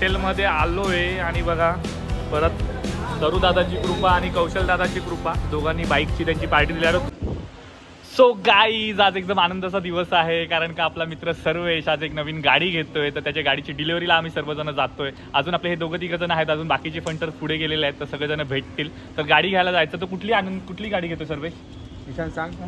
हॉटेलमध्ये आलो आहे आणि बघा परत सरू दादाची कृपा आणि कौशल दादाची कृपा दोघांनी बाईकची त्यांची पार्टी दिल्यावर. सो गाईज आज एकदम आनंदाचा दिवस आहे कारण का आपला मित्र सर्वेश आज एक नवीन गाडी घेतोय तर त्याच्या गाडीची डिलिव्हरीला आम्ही सर्वजण जातोय. अजून आपले हे दोघं तिघं जण आहेत, अजून बाकीचे फंटर पुढे गेलेले आहेत तर सगळेजण भेटतील. तर गाडी घ्यायला जायचं तर कुठली गाडी घेतो सर्वेश? निशान सांग ना.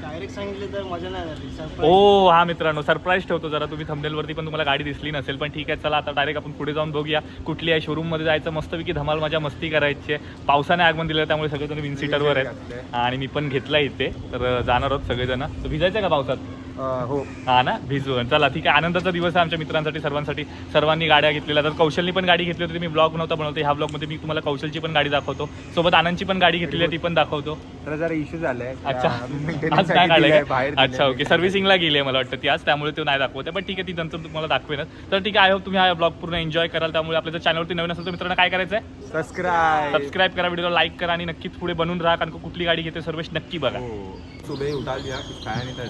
डायरेक्ट सांगितले तर मजा नाही झाली. ओ हा मित्रांनो सरप्राईज ठेवतो जरा. तुम्ही थंबनेलवरती पण तुम्हाला गाडी दिसली नसेल पण ठीक आहे चला आता डायरेक्ट आपण पुढे जाऊन बघूया कुठली आहे. शोरूममध्ये जायचं मस्तपैकी धमाल मजा मस्ती करायची आहे. पावसाने आगमन दिलं त्यामुळे सगळेजण विन सीटरवर आहेत आणि मी पण घेतला इथे तर जाणार आहोत सगळेजण. तर भिजायचं का पावसात? हो हा ना भिजू. चला ठीक आहे. आनंदाचा दिवस आहे आमच्या मित्रांसाठी सर्वांसाठी. सर्वांनी गाड्या घेतलेल्या तर कौशलनी पण गाडी घेतली होती. मी ब्लॉग नव्हता बनवते. ह्या ब्लॉगमध्ये मी तुम्हाला कौशलची पण गाडी दाखवतो. सोबत आनंदची पण गाडी घेतलेली आहे ती पण दाखवतो. तर जरा इश्यू झालाय. अच्छा आज नाही काढलंय. अच्छा ओके सर्व्हिसिंगला गेली आहे मला वाटतं ती आज त्यामुळे तो नाही दाखवते पण ठीक आहे ती नंतर तुम्हाला दाखवेनच. तर ठीक आहे. आय होप तुम्ही हा ब्लॉग पूर्ण एन्जॉय कराल. त्यामुळे आपल्या जर चॅनलवरती नवीन असेल तर मित्रांनो काय करायचं आहे? सबस्क्राईब करा, व्हिडिओला लाईक करा आणि नक्कीच पुढे बनून राहा कारण कुठली गाडी घेते सर्वेश नक्की बघा.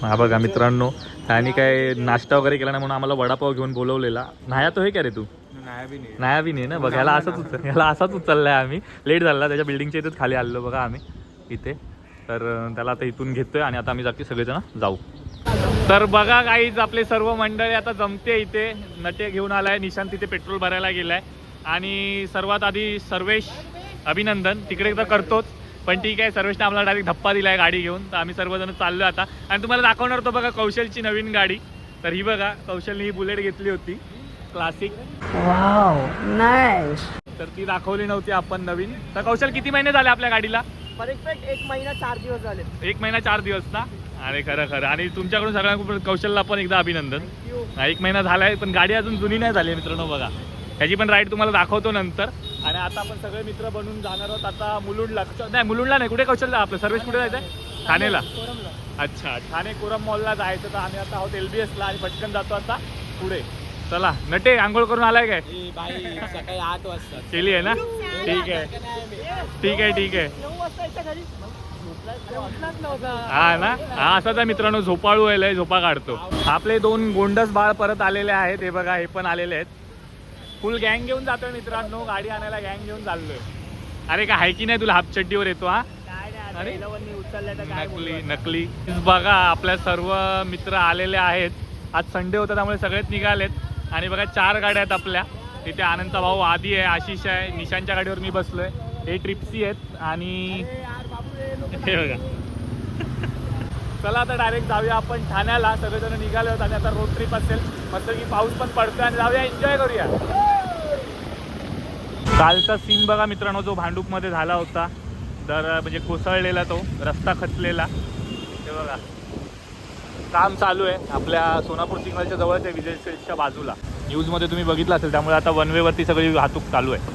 हा बघा मित्रांनो त्याने काय नाश्ता वगैरे केला नाही म्हणून आम्हाला वडापाव घेऊन बोलवलेला. नाया तो हे काय रे तू? नाया बी नाही ना. बघा याला असाच उचललाय आम्ही. लेट झाला त्याच्या बिल्डिंगच्या इथेच खाली आलो बघा आम्ही इथे. तर त्याला आता इथून घेतोय आणि आता आम्ही जाते सगळेजण जाऊ. तर बघा काहीच आपले सर्व मंडळी आता जमते इथे. नटे घेऊन आलाय, निशांत तिथे पेट्रोल भरायला गेलाय आणि सर्वात आधी सर्वेश अभिनंदन तिकडे एकदा करतोच पण ठीक आहे. सर्वेशने आम्हाला डायरेक्ट धप्पा दिलाय गाडी घेऊन तर आम्ही सर्वजण चाललो आता. आणि तुम्हाला दाखवणार होतो बघा कौशलची नवीन गाडी. तर ही बघा कौशलने ही बुलेट घेतली होती क्लासिक. Wow nice. तर ती दाखवली नव्हती आपण नवीन. तर कौशल किती महिने झाले आपल्या गाडीला? परफेक्ट 1 महिना 4 दिवस झाले. 1 महिना 4 दिवस ना. अरे खरं आणि तुमच्याकडून सगळ्यांकडून कौशलला पण एकदा अभिनंदन. 1 महिना झालाय पण गाडी अजून जुनी नाही झाली मित्रांनो बघा. त्याची पण राईड तुम्हाला दाखवतो नंतर. आणि आता आपण सगळे मित्र बनून जाणार आहोत आता मुलुंडला. नाही मुलुंडला नाही, कुठे कौशल आपलं सर्व्हिस कुठे जायचं आहे? ठाणेला. अच्छा ठाणे कोरम मॉलला जायचं. तर आम्ही आता आहोत LBSला आणि पटकन जातो आता पुढे. चला नटे आंघोळ करून आलाय काय? सकाळी 8 वाजता केली आहे ना. ठीक आहे ठीक आहे ठीक आहे. 9 वाजता घरी हा ना. हा असाच आहे मित्रांनो झोपाळू आहे, झोपा काढतो. आपले 2 गोंडस बाळ परत आलेले आहेत. हे बघा हे पण आलेले आहेत. फुल गँग घेऊन जातोय मित्रांनो. गाडी आणायला गँग घेऊन चाललोय. अरे काय आहे की नाही तुला हाफ चड्डीवर येतो हा? अरे नकली बघा आपल्या सर्व मित्र आलेले आहेत. आज संडे होता त्यामुळे सगळेच निघालेत आणि बघा 4 गाड्या आहेत आपल्या. तिथे आनंदचा भाऊ आदी आहे, आशिष आहे, निशांच्या गाडीवर मी बसलोय. हे ट्रिप्सी आहेत आणि हे बघा. चला आता डायरेक्ट जाऊया आपण ठाण्याला. सगळेजण निघाले होते आणि आता रोड ट्रिप असेल मस्त की पाऊस पण पडतोय आणि जाऊया एन्जॉय करूया. कालचा सीन बघा मित्रांनो जो भांडूपमध्ये झाला होता तर म्हणजे कोसळलेला तो रस्ता खचलेला. हे बघा काम चालू आहे आपल्या सोनापूर सिग्नलच्या जवळच्या विजय सेल्सच्या बाजूला. न्यूजमध्ये तुम्ही बघितलं असेल त्यामुळे आता वन वेवरती सगळी वाहतूक चालू आहे.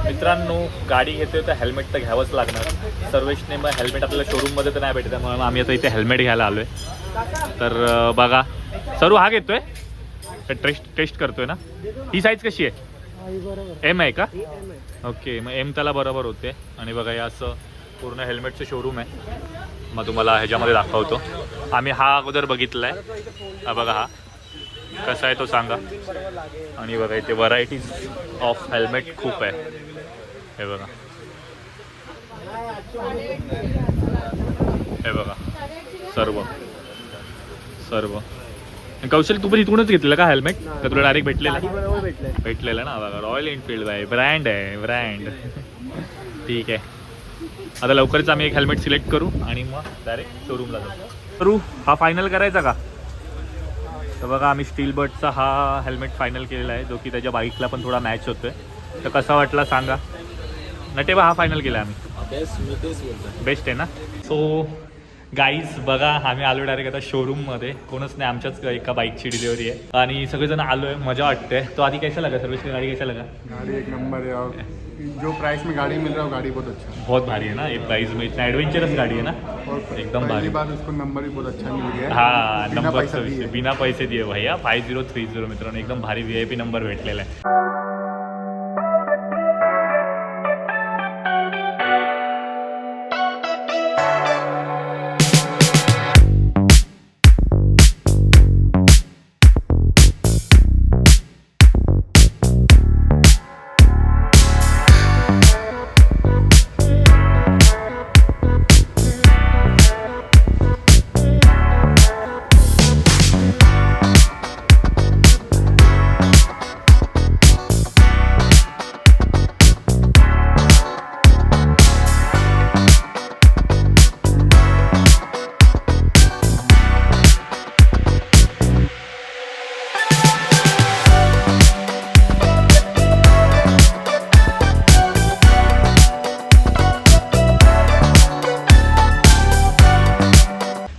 मित्रांनो गाडी घेतोय तर हेल्मेट तर घ्यावंच लागणार. सर्वेशने मग हेल्मेट आपल्याला शोरूममध्ये तर नाही भेटत त्यामुळे आम्ही आता इथे हेल्मेट घ्यायला आलोय. तर बघा सर्व हा घेतोय टेस्ट करतोय ना. ही साईज कशी आहे? M आहे का? ओके मग M त्याला बरोबर होते. आणि बघा हे असं पूर्ण हेल्मेटचं शोरूम आहे. मग तुम्हाला ह्याच्यामध्ये दाखवतो. आम्ही हा अगोदर बघितला आहे. हा बघा हा कसा आहे तो सांगा. आणि बघा इथे व्हरायटीज ऑफ हेल्मेट खूप आहे. हे बघा हे बघा सर्व कौशल तू पण इथूनच घेतलेलं का हेल्मेट? तर तुला डायरेक्ट भेटलेलं ना. बघा रॉयल एनफिल्ड आहे, ब्रँड आहे ब्रँड. ठीक आहे आता लवकरच आम्ही एक हेल्मेट सिलेक्ट करू आणि मग डायरेक्ट शोरूमला जाऊ. करू हा फायनल करायचा का? तर बघा आम्ही स्टील बर्डचा हा हेल्मेट फायनल केलेला आहे जो की त्याच्या बाईकला पण थोडा मॅच होतोय. तर कसा वाटला सांगा. नटे बा हा फायनल केला आम्ही. बेस्ट आहे ना. सो गाईज बघा आम्ही आलो डायरेक्ट आता शोरूममध्ये, कोणच नाही, आमच्याच एका बाईकची डिलिव्हरी आहे आणि सगळेजण आलो आहे, मजा वाटते. तो आधी कैसा लगा सर्विस की गाड़ी कैसा लगा? गाड़ी एक नंबर है और जो प्राइस में गाड़ी मिल रहा है वो गाड़ी बहुत अच्छा है। बहुत भारी है ना ये प्राइस में, इतना एडवेंचरस गाड़ी है ना, और एकदम भारी. पहली बात उसको नंबर भी बहुत अच्छा मिल गया है। हा बिना नंबर पैसा दिए। बिना पैसे दिए भैया 5030 मित्रांनो, एकदम भारी VIP नंबर भेटलेला आहे.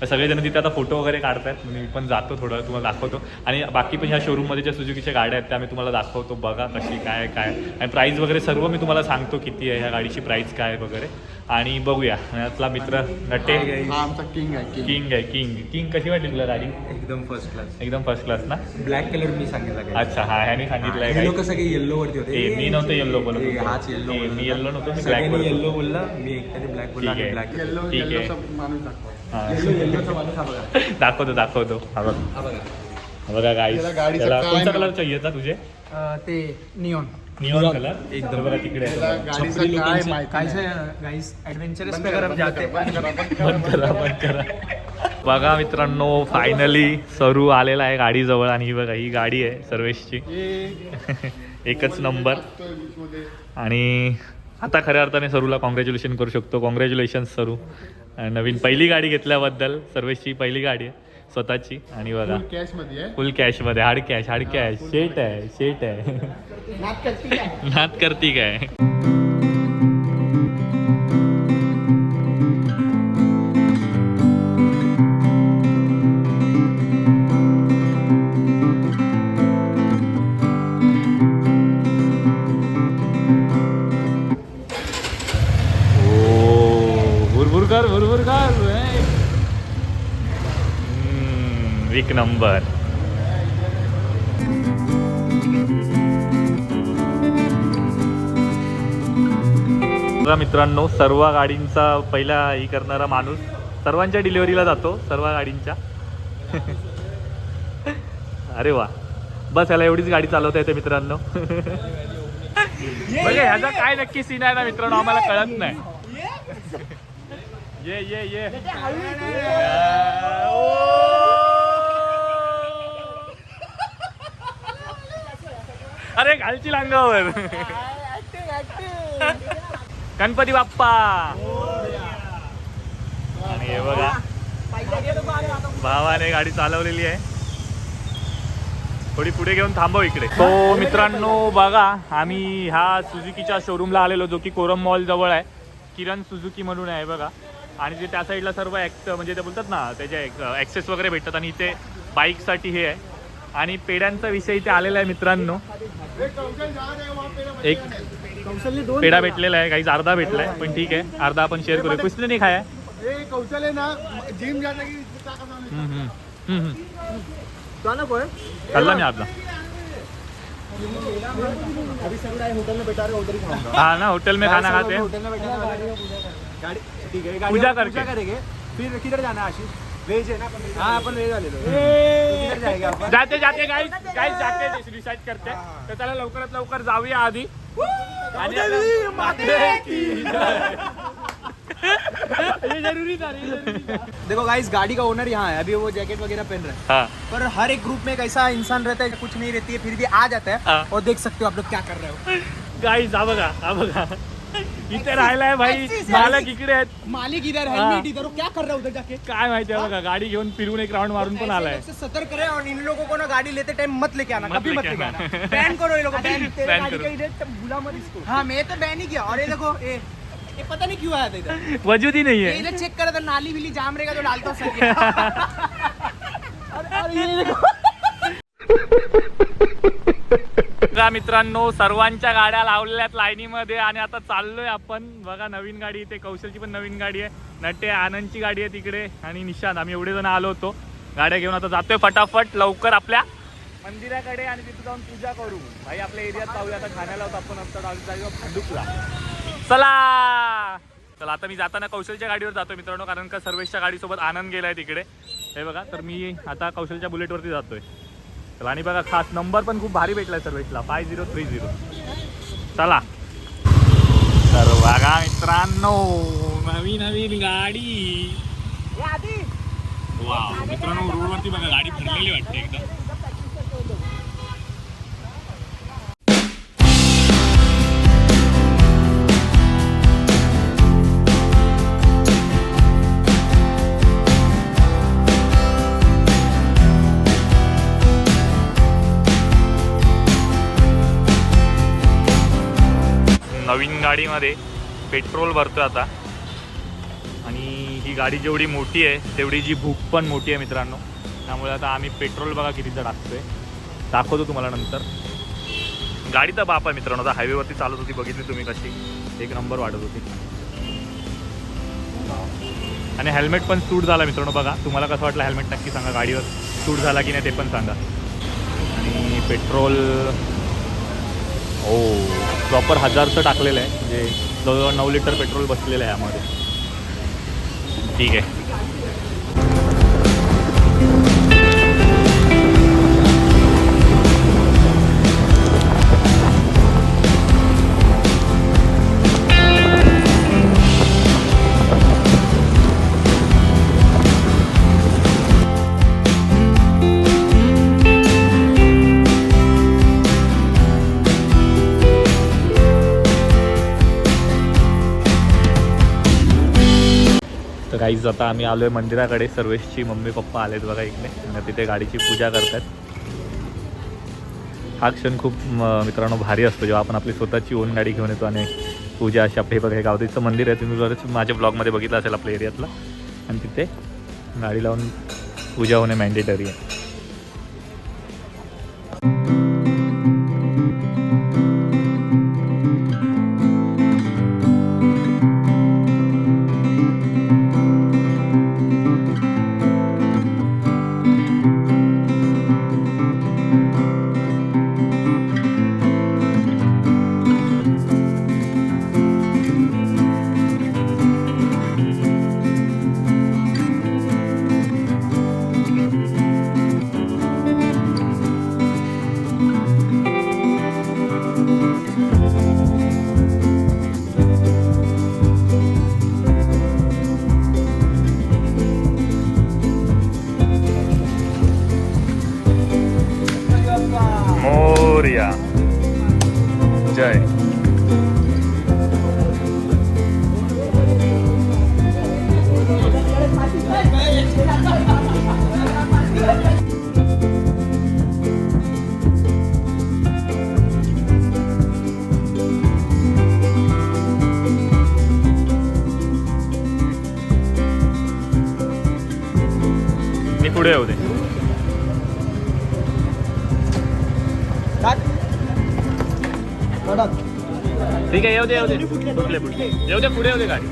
सगळेजण तिथे आता फोटो वगैरे काढतायत, मी पण जातो थोडं, तुम्हाला दाखवतो. आणि बाकी पण ह्या शोरूममध्ये ज्या सुझुकीच्या गाड्या आहेत त्या मी तुम्हाला दाखवतो, बघा कशी काय काय आणि प्राईस वगैरे सर्व मी तुम्हाला सांगतो किती आहे ह्या गाडीची प्राईस काय आहे वगैरे. आणि बघूया यातला मित्र नटे हा आमचा किंग आहे किंग आहे. किंग कशी वाटली तुला गाडी? एकदम फर्स्ट क्लास. एकदम फर्स्ट क्लास ना. ब्लॅक कलर मी सांगितलं. अच्छा हा ह्याने सांगितलंय काय? कसं काही येल्लो वरती होते. मी नव्हतं येल्लो बोलत, हाच येल्लो. मी येल्लो नव्हतो, मी ब्लॅक बोलतो. येल्लो बोलला, मी एकट्याने ब्लॅक बोलला. ठीक आहे. ब्लॅक येल्लो ठीक आहे. येल्लोचा माणूस दाखवा. हा. येल्लोचा माणूस हा बघा. दाखवतो हा बघा. हा बघा. बघा गाईस, त्याला गाडीचं त्याला काय कोणता नाव? कलर चाहिए था तुझे? ते निऑन. निऑन कलर एकदम बघा तिकडे आहे. त्याला गाडीचं काय माहिती काय नाही. गाइस एडवेंचरस बंद पे करा, अगर हम जाते बंद करा. बघा मित्रांनो फायनली सरू आलेला आहे गाडी जवळ आणि ही बघा ही गाडी आहे सर्वेशची. एकच नंबर. आणि आता खऱ्या अर्थाने सरूला कॉंग्रॅच्युलेशन करू शकतो. कॉंग्रॅच्युलेशन सरू, नवीन पहिली गाडी घेतल्याबद्दल. सर्वेशची पहिली गाडी आहे स्वतःची. आणि बघा कॅश मध्ये आहे. फुल कॅशमध्ये, हार्ड कॅश. शेट आहे नात करती काय. भुरभुर कर एक नंबर. मित्रांनो सर्व गाडींचा पहिला ही करणारा माणूस सर्वांच्या डिलिव्हरीला जातो, सर्व गाडींच्या. अरे वा, बस याला एवढीच गाडी चालवता येते मित्रांनो. म्हणजे ह्याचा काय नक्की सीन आहे ना मित्रांनो आम्हाला कळत नाही. ये अरे घालची अंगावर. गणपती बाप्पा. आणि हे बघा भावाने गाडी चालवलेली आहे. थोडी पुढे घेऊन थांबव इकडे. तो मित्रांनो बघा आम्ही ह्या सुझुकीच्या शोरूमला आलेलो, जो की कोरम मॉल जवळ आहे. किरण सुझुकी म्हणून आहे बघा. आणि ते त्या साईडला सर्व म्हणजे ते बोलतात ना त्याचे ॲक्सेस वगैरे भेटतात. आणि इथे बाईकसाठी हे आहे. आणि पेड्यांचा विषय इथे आलेला आहे मित्रांनो. एक पेढा भेटलेला आहे, काही अर्धा भेटला आहे, पण ठीक आहे अर्धा आपण शेअर करूया. कुठले नाही खाया कौशल है ना जिम जाने की खाल्ला मी अर्धा. अभी सब होटल में बैठा रहे, उधर ही खाऊंगा. हाँ ना होटल में खाना खाते हैं. होटल में बैठा गाड़ी ठीक है. पूजा करके करेंगे. फिर किधर जाना है आशीष? वेज है ना. हाँ अपन वेज वाले लोग. किधर जाएगा अपन? जाते गाईज जाके डिसाईड करते. तर त्याला लवकरात लवकर जाऊया आधी. आणि ये जरूरी था. देखो गाइस गाड़ी का ओनर यहाँ है, अभी वो जैकेट वगैरह पहन रहा है. हाँ पर हर एक ग्रुप में एक ऐसा इंसान रहता है कुछ नहीं रहती है फिर भी आ जाता है. हाँ. और देख सकते हो आप लोग क्या कर रहे हो. गाईज हा बघा इथे राहिलाय भाई. मालक इकडे आहेत. मालिक इधर हाँ. हेलमेट इधर, वो क्या कर रहा है उधर जाके. काय माहिती आहे बघा गाडी घेऊन फिरून एक राऊंड मारून पण आलाय. ऐसे सतर्क रहे और इन लोगों को ना गाड़ी लेते टाइम मत लेके आना, मत कभी मत लेके लेके आना. आना. बैन करो ये लोगों को. Ban तेरे गाड़ी करो. का इधर बुला मत इसको. हाँ मैं तो बैन ही किया. और ये देखो ये ये पता नहीं क्यों आया था इधर। वजूद ही नहीं ये है. इधर चेक करा था, नाली विली जाम रहेगा तो डालता हूँ सर. अरे ये देखो. बघा मित्रांनो, सर्वांच्या गाड्या लावलेल्यात लाईनीमध्ये आणि आता चाललोय आपण. बघा नवीन गाडी इथे, कौशलची पण नवीन गाडी आहे, नटे आनंदची गाडी आहे तिकडे, आणि निशांत. आम्ही एवढे जण आलो होतो गाड्या घेऊन. आता जातोय फटाफट लवकर आपल्या मंदिराकडे आणि तिथे जाऊन पूजा करू. भाई आपल्या एरियात पाहूया. आता ठाण्याला होतो आपण, आता जाऊया भांडुपला. चला चला, आता मी जाताना कौशलच्या गाडीवर जातोय मित्रांनो, कारण का सर्वेशच्या गाडीसोबत आनंद गेलाय तिकडे. हे बघा, तर मी आता कौशलच्या बुलेटवरती जातोय. चला, आणि बघा खास नंबर पण खूप भारी भेटलाय सर्वेशला, 5030. चला तर बघा मित्रांनो, नवीन नवीन गाडी. वाव मित्रांनो, रोडवरती बघा गाडी भरलेली वाटते एकदम. नवीन गाडीमध्ये पेट्रोल भरतोय आता. आणि ही गाडी जेवढी मोठी आहे तेवढी जी भूक पण मोठी आहे मित्रांनो. त्यामुळे आता आम्ही पेट्रोल बघा कितीचं टाकतोय, दाखवतो तुम्हाला नंतर. गाडी तर बाप आहे मित्रांनो, आता हायवेवरती चालत होती, बघितली तुम्ही कशी, एक नंबर वाटत होती. आणि हेल्मेट पण सूट झाला मित्रांनो. बघा तुम्हाला कसं वाटलं हेल्मेट, नक्की सांगा. गाडीवर सूट झाला की नाही ते पण सांगा. आणि पेट्रोल हो प्रॉपर 1000चं टाकलेलं आहे, म्हणजे जवळजवळ 9 लिटर पेट्रोल बसलेलं आहे यामध्ये. ठीक आहे. तर काहीच आता आम्ही आलो आहे मंदिराकडे. सर्वेशची मम्मी पप्पा आलेत बघा इकडे, आणि तिथे गाडीची पूजा करतात. हा क्षण खूप मित्रांनो भारी असतो, जेव्हा आपण आपली स्वतःची ओन गाडी घेऊन येतो आणि पूजा अशी. आपली बघा हे गावदेवीचं मंदिर आहे, तुम्ही बरंच माझ्या ब्लॉगमध्ये बघितलं असेल आपल्या एरियातला. आणि तिथे गाडी लावून पूजा होणे मॅन्डेटरी आहे. मोरया जय. मी पुढे येऊ दे. ठीक आहे, येऊ दे येऊ दे. कुठले कुठले येऊ दे, पुढे येऊ दे गाडी.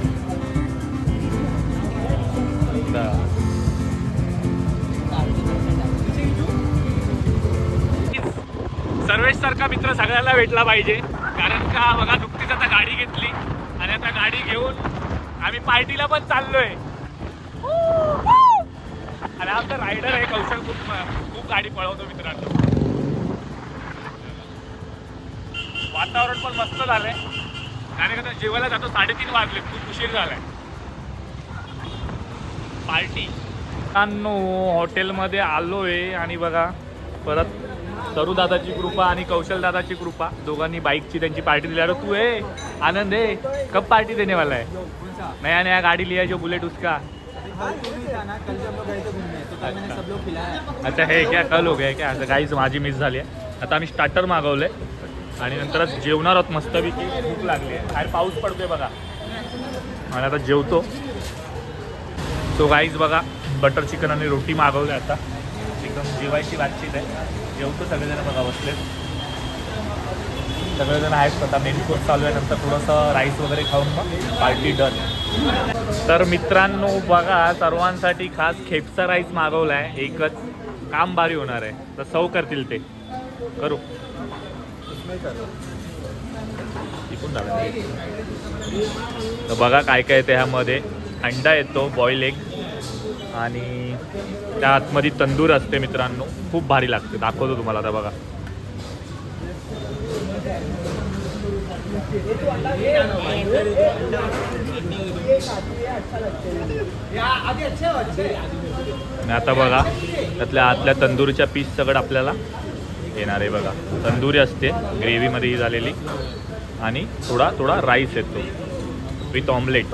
सर्वेश सारखा मित्र सगळ्यांना भेटला पाहिजे, कारण का बघा नुकतीच आता गाडी घेतली आणि आता गाडी घेऊन आम्ही पार्टीला पण चाललोय. आणि आमचा रायडर आहे कौशल, खूप गाडी पळवतो मित्रांनो. वातावरण पण मस्त झालंय, कारण का जेवायला जातो 3:30 वाजले, खूप उशीर झालाय. पार्टी हॉटेलमध्ये आलोय आणि बघा परत सरू दादाची कृपा आणि कौशल दादाची कृपा, दोघांनी बाईकची त्यांची पार्टी दिली. अरे तू है आनंद है, कब पार्टी देने वाला है? नया नया गाड़ी लिया है जो बुलेट उसका. अच्छा है क्या, कल हो गया क्या? असं काहीच माझी मिस झाली आहे. आता आम्ही स्टार्टर मागवलंय आणि नंतरच जेवणार आहोत मस्तपैकी. भूक लागली आहे. बाहेर पाऊस पडतोय बघा. आणि आता जेवतो. सो गाईज बघा बटर चिकन आणि रोटी मागवलं आता. एकदम जेवायची बातचीत आहे. जेवतो सगळेजण बघा बसलेत. सगळेजण आहेत. आता मेन कोर्स चालू आहे. नंतर थोडंसं राईस वगैरे खाऊन मग पार्टी डन. तर मित्रांनो बघा सर्वांसाठी खास खेपचा राईस मागवला आहे. एकच काम भारी होणार आहे. तर सर्व करतील ते. करू तर बघा काय काय येते ह्यामध्ये. अंडा येतो, बॉईल एग, आणि त्या आतमध्ये तंदूर असते मित्रांनो. खूप भारी लागते. दाखवतो तुम्हाला आता बघा. आणि आता बघा त्यातल्या आतल्या तंदुरीच्या पीस सगळं आपल्याला येणार आहे बघा. तंदुरी असते ग्रेव्हीमध्ये ही झालेली, आणि थोडा थोडा राईस येतो विथ ऑमलेट.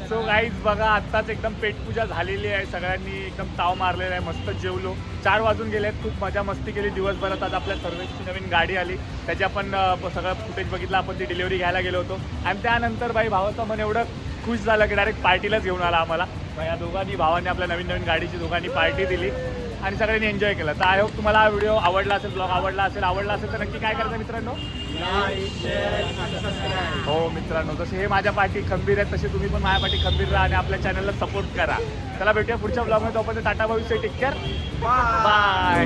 सो गाईज बघा आत्ताच एकदम पेटपूजा झालेली आहे. सगळ्यांनी एकदम ताव मारलेला आहे. मस्त जेवलो. 4 वाजून गेले आहेत. खूप मजा मस्ती केली दिवसभरात. आज आपल्या सर्व्हिसची नवीन गाडी आली, त्याची आपण सगळं फुटेज बघितलं. आपण ती डिलिव्हरी घ्यायला गेलो होतो. आणि त्यानंतर बाई भावाचं मन एवढं खुश झालं की डायरेक्ट पार्टीलाच घेऊन आला आम्हाला. या दोघांनी भावाने आपल्या नवीन नवीन गाडीची दोघांनी पार्टी दिली आणि सगळ्यांनी एन्जॉय केलं. तर आय होप तुम्हाला हा व्हिडिओ आवडला असेल, ब्लॉग आवडला असेल तर नक्की काय करायचं मित्रांनो. हो मित्रांनो, जसे हे माझ्या पाठी खंबीर आहेत तसे तुम्ही पण माझ्या पाठी खंबीर राहा आणि आपल्या चॅनलला सपोर्ट करा. चला भेटूया पुढच्या ब्लॉगमध्ये. तोपर्यंत टाटा भविष्य. Take care. बाय.